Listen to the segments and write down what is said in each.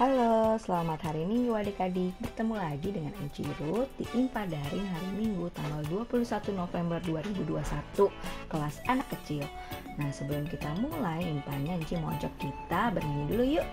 Halo, selamat hari Minggu adik-adik. Bertemu lagi dengan Enci Ruth di Impa Daring hari Minggu tanggal 21 November 2021, kelas anak kecil. Nah, sebelum kita mulai impanya, Enci mau ajak kita bernyanyi dulu yuk.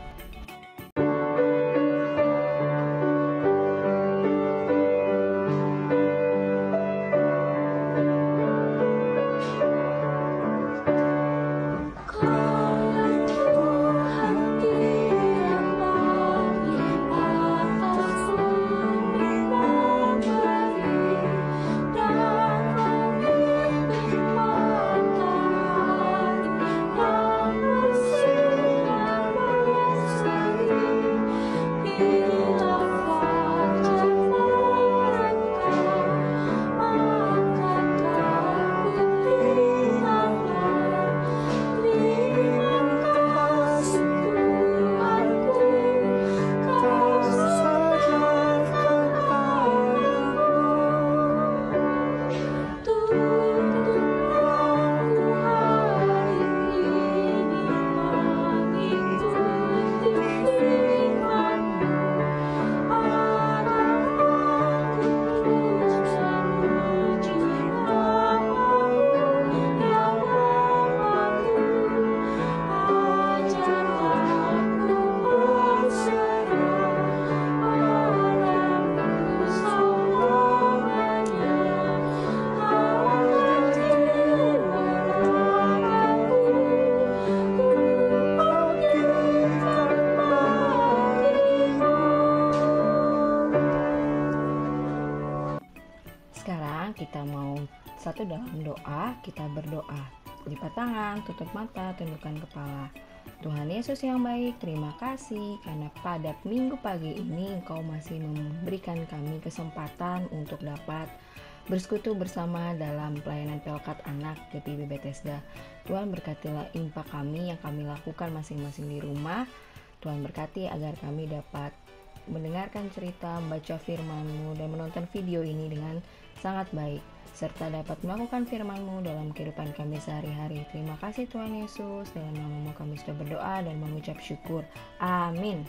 Sekarang kita mau satu dalam doa, kita berdoa. Lipat tangan, tutup mata, tundukkan kepala. Tuhan Yesus yang baik, terima kasih karena pada minggu pagi ini Engkau masih memberikan kami kesempatan untuk dapat bersekutu bersama dalam pelayanan Pelkat Anak GPIB Bethesda. Tuhan berkatilah impa kami yang kami lakukan masing-masing di rumah. Tuhan berkati agar kami dapat mendengarkan cerita, membaca firman-Mu dan menonton video ini dengan sangat baik, serta dapat melakukan firman-Mu dalam kehidupan kami sehari-hari. Terima kasih Tuhan Yesus, dalam nama-Mu kami sudah berdoa dan mengucap syukur. Amin.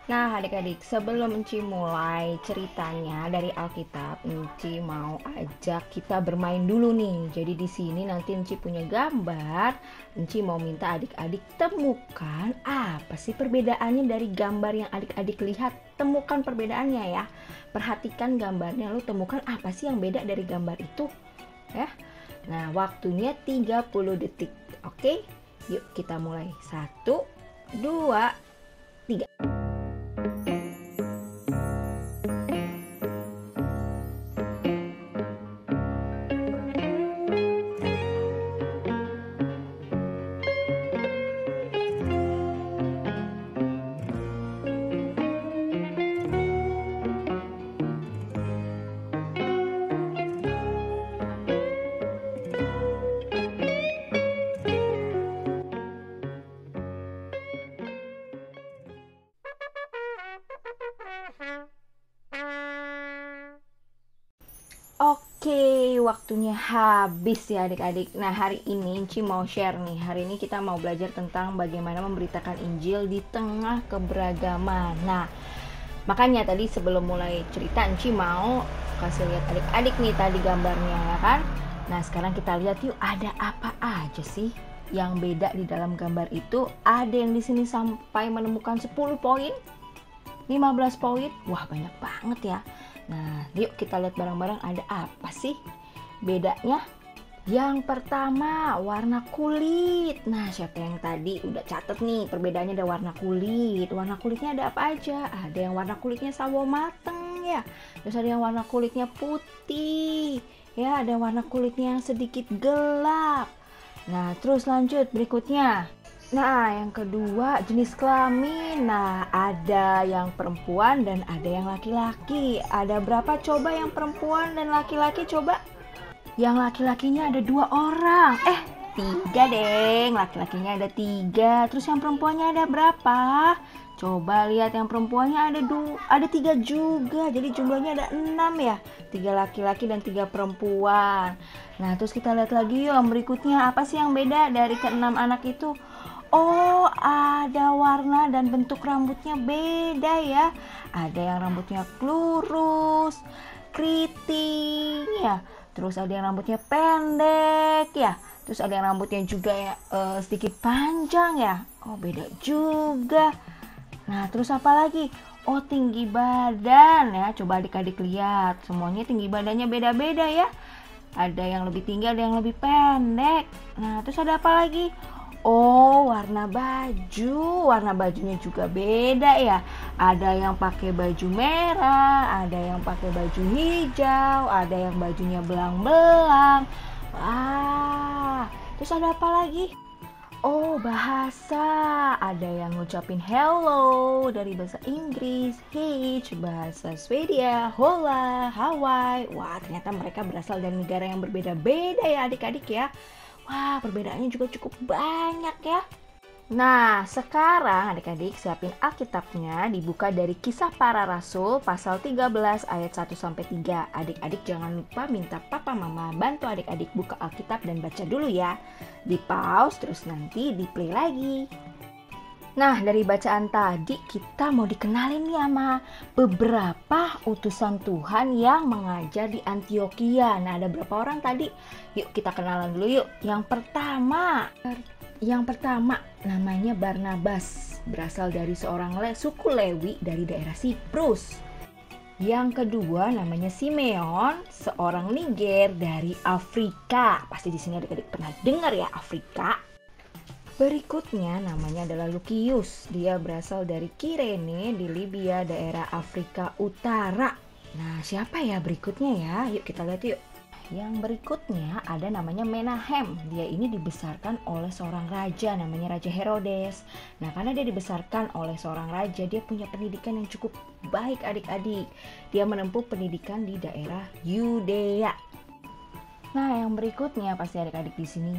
Nah adik-adik, sebelum Enci mulai ceritanya dari Alkitab, Enci mau ajak kita bermain dulu nih. Jadi di sini nanti Enci punya gambar. Enci mau minta adik-adik temukan apa sih perbedaannya dari gambar yang adik-adik lihat. Temukan perbedaannya ya. Perhatikan gambarnya, lalu temukan apa sih yang beda dari gambar itu ya. Nah waktunya 30 detik. Oke, yuk kita mulai. 1, 2, 3. Oke, waktunya habis ya adik-adik. Nah hari ini Enci mau share nih. Hari ini kita mau belajar tentang bagaimana memberitakan Injil di tengah keberagaman. Nah makanya tadi sebelum mulai cerita Enci mau kasih lihat adik-adik nih tadi gambarnya ya kan. Nah sekarang kita lihat yuk, ada apa aja sih yang beda di dalam gambar itu. Ada yang di sini sampai menemukan 10 poin, 15 poin. Wah banyak banget ya. Nah, yuk kita lihat bareng-bareng ada apa sih bedanya. Yang pertama, warna kulit. Nah, siapa yang tadi udah catet nih perbedaannya ada warna kulit. Warna kulitnya ada apa aja? Ada yang warna kulitnya sawo mateng ya. Terus ada yang warna kulitnya putih. Ya, ada warna kulitnya yang sedikit gelap. Nah, terus lanjut berikutnya. Nah, yang kedua jenis kelamin. Nah, ada yang perempuan dan ada yang laki-laki. Ada berapa coba yang perempuan dan laki-laki coba? Yang laki-lakinya ada 2 orang. 3 deng. Laki-lakinya ada 3. Terus yang perempuannya ada berapa? Coba lihat yang perempuannya ada 3 juga. Jadi jumlahnya ada 6 ya. 3 laki-laki dan 3 perempuan. Nah, terus kita lihat lagi yuk yang berikutnya. Apa sih yang beda dari ke-6 anak itu? Oh, ada warna dan bentuk rambutnya beda ya. Ada yang rambutnya lurus, keriting ya. Terus ada yang rambutnya pendek ya. Terus ada yang rambutnya juga ya sedikit panjang ya. Oh, beda juga. Nah, terus apa lagi? Oh, tinggi badan ya. Coba adik-adik lihat. Semuanya tinggi badannya beda-beda ya. Ada yang lebih tinggi, ada yang lebih pendek. Nah, terus ada apa lagi? Oh, warna baju. Warna bajunya juga beda ya. Ada yang pakai baju merah, ada yang pakai baju hijau, ada yang bajunya belang-belang. Wah, terus ada apa lagi? Oh, bahasa. Ada yang ngucapin hello dari bahasa Inggris, hitch, bahasa Swedia, hola, Hawaii. Wah, ternyata mereka berasal dari negara yang berbeda-beda ya adik-adik ya. Wah, perbedaannya juga cukup banyak ya. Nah, sekarang adik-adik siapin Alkitabnya, dibuka dari Kisah Para Rasul pasal 13 ayat 1-3. Adik-adik jangan lupa minta papa mama bantu adik-adik buka Alkitab dan baca dulu ya. Di pause terus nanti di play lagi. Nah, dari bacaan tadi kita mau dikenalin nih sama beberapa utusan Tuhan yang mengajar di Antioquia. Nah, ada berapa orang tadi? Yuk kita kenalan dulu yuk. Yang pertama namanya Barnabas, berasal dari seorang suku Lewi dari daerah Siprus. Yang kedua namanya Simeon, seorang Niger dari Afrika. Pasti di sini adik-adik pernah dengar ya Afrika. Berikutnya namanya adalah Lukius. Dia berasal dari Kirene di Libya, daerah Afrika Utara. Nah, siapa ya berikutnya ya? Yuk kita lihat yuk. Yang berikutnya ada namanya Menahem. Dia ini dibesarkan oleh seorang raja, namanya Raja Herodes. Nah, karena dia dibesarkan oleh seorang raja, dia punya pendidikan yang cukup baik adik-adik. Dia menempuh pendidikan di daerah Yudea. Nah, yang berikutnya pasti adik-adik di sini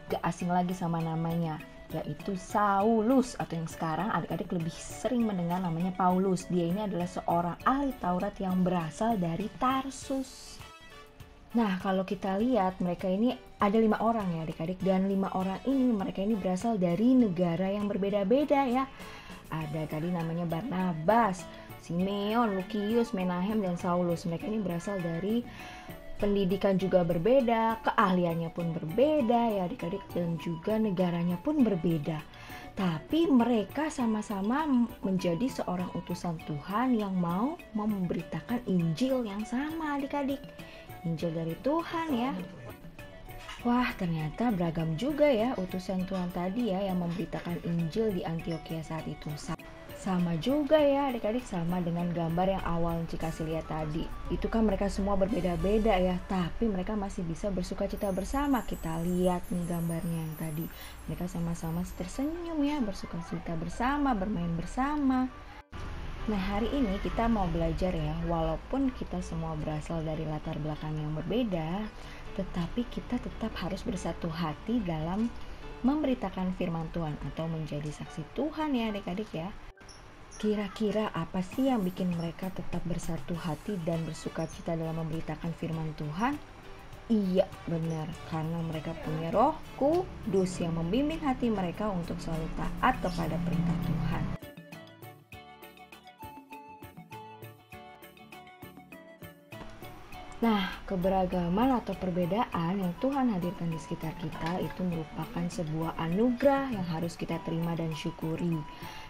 gak asing lagi sama namanya, yaitu Saulus, atau yang sekarang adik-adik lebih sering mendengar namanya Paulus. Dia ini adalah seorang ahli Taurat yang berasal dari Tarsus. Nah, kalau kita lihat mereka ini ada 5 orang ya adik-adik, dan 5 orang ini mereka ini berasal dari negara yang berbeda-beda ya. Ada tadi namanya Barnabas, Simeon, Lukius, Menahem, dan Saulus. Mereka ini berasal dari pendidikan juga berbeda, keahliannya pun berbeda ya adik-adik, dan juga negaranya pun berbeda. Tapi mereka sama-sama menjadi seorang utusan Tuhan yang mau memberitakan Injil yang sama adik-adik. Injil dari Tuhan ya. Wah, ternyata beragam juga ya utusan Tuhan tadi ya yang memberitakan Injil di Antioquia saat itu. Sama juga ya adik-adik, sama dengan gambar yang awal Ci kasih lihat tadi. Itu kan mereka semua berbeda-beda ya, tapi mereka masih bisa bersukacita bersama. Kita lihat nih gambarnya yang tadi. Mereka sama-sama tersenyum ya, bersukacita bersama, bermain bersama. Nah, hari ini kita mau belajar ya, walaupun kita semua berasal dari latar belakang yang berbeda, tetapi kita tetap harus bersatu hati dalam memberitakan firman Tuhan atau menjadi saksi Tuhan ya adik-adik ya. Kira-kira apa sih yang bikin mereka tetap bersatu hati dan bersukacita dalam memberitakan firman Tuhan? Iya, benar, karena mereka punya Roh Kudus yang membimbing hati mereka untuk selalu taat kepada perintah Tuhan. Nah, keberagaman atau perbedaan yang Tuhan hadirkan di sekitar kita itu merupakan sebuah anugerah yang harus kita terima dan syukuri.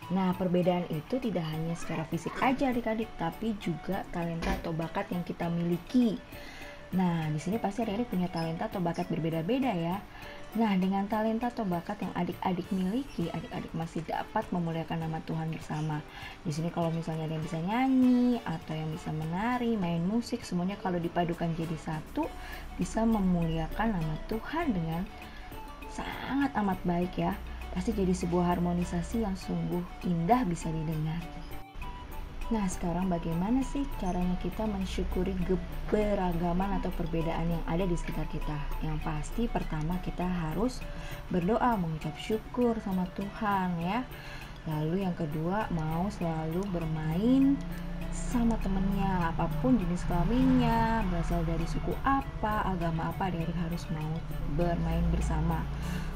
Nah, perbedaan itu tidak hanya secara fisik aja adik-adik, tapi juga talenta atau bakat yang kita miliki. Nah, di sini pasti adik-adik punya talenta atau bakat berbeda-beda ya. Nah, dengan talenta atau bakat yang adik-adik miliki, adik-adik masih dapat memuliakan nama Tuhan bersama. Di sini kalau misalnya ada yang bisa nyanyi atau yang bisa menari, main musik, semuanya kalau dipadukan jadi satu bisa memuliakan nama Tuhan dengan sangat amat baik ya. Pasti jadi sebuah harmonisasi yang sungguh indah bisa didengar. Nah, sekarang bagaimana sih caranya kita mensyukuri keberagaman atau perbedaan yang ada di sekitar kita? Yang pasti pertama kita harus berdoa, mengucap syukur sama Tuhan ya. Lalu yang kedua mau selalu bermain sama temennya, apapun jenis kelaminnya, berasal dari suku apa, agama apa, adik-adik harus mau bermain bersama.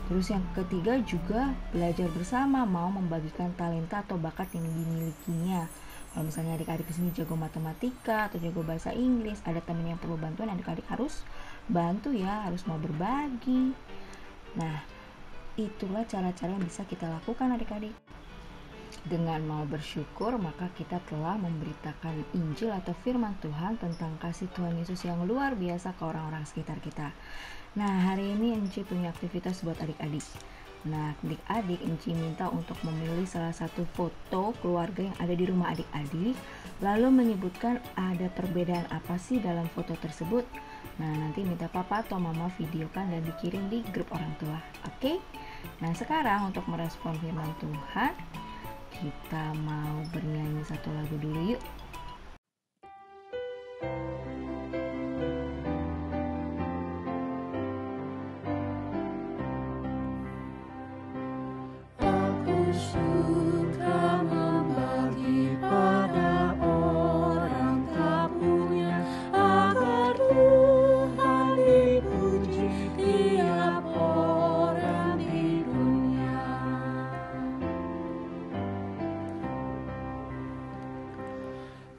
Terus yang ketiga juga belajar bersama, mau membagikan talenta atau bakat yang dimilikinya. Kalau misalnya adik-adik di sini jago matematika atau jago bahasa Inggris, ada temen yang perlu bantuan, adik-adik harus bantu ya, harus mau berbagi. Nah, itulah cara-cara yang bisa kita lakukan adik-adik. Dengan mau bersyukur, maka kita telah memberitakan Injil atau firman Tuhan tentang kasih Tuhan Yesus yang luar biasa ke orang-orang sekitar kita. Nah, hari ini Enci punya aktivitas buat adik-adik. Nah, adik-adik Enci minta untuk memilih salah satu foto keluarga yang ada di rumah adik-adik, lalu menyebutkan ada perbedaan apa sih dalam foto tersebut. Nah, nanti minta papa atau mama videokan dan dikirim di grup orang tua. Oke? Nah, sekarang untuk merespon firman Tuhan, kita mau bernyanyi satu lagu dulu yuk. Aku suka membagi pada orang tak punya, agar Tuhan dipuji tiap orang di dunia.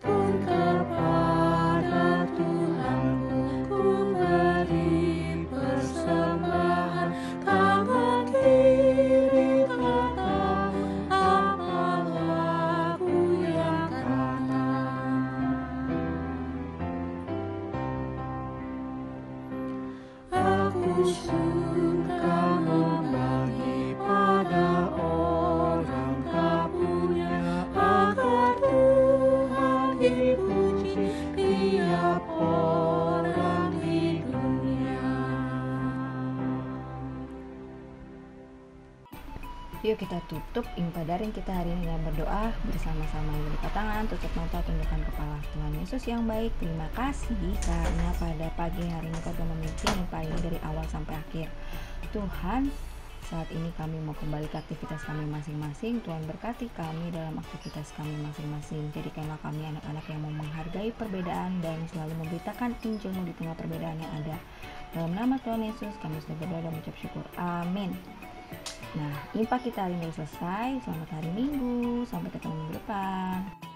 Pun kepada Tuhanku ku beri persembahan, tangan kiri tak tahu apa lagu yang kanan. Aku suka membagi pada orang tak punya, agar Tuhan dipuji tiap orang di dunia. Yuk kita tutup Impa Daring kita hari ini dengan berdoa bersama-sama. Lipat tangan, tutup mata, tundukkan kepala. Tuhan Yesus yang baik, terima kasih karena pada pagi hari ini Kau telah memimpin Impa ini dari awal sampai akhir. Tuhan, saat ini kami mau kembali ke aktivitas kami masing-masing. Tuhan berkati kami dalam aktivitas kami masing-masing. Jadikanlah kami anak-anak yang mau menghargai perbedaan dan selalu memberitakan Injil-Mu di tengah perbedaan yang ada. Dalam nama Tuhan Yesus kami sudah berdoa dan mengucap syukur. Amin. Nah, Impa kita hari ini selesai. Selamat hari Minggu. Sampai ketemu minggu depan.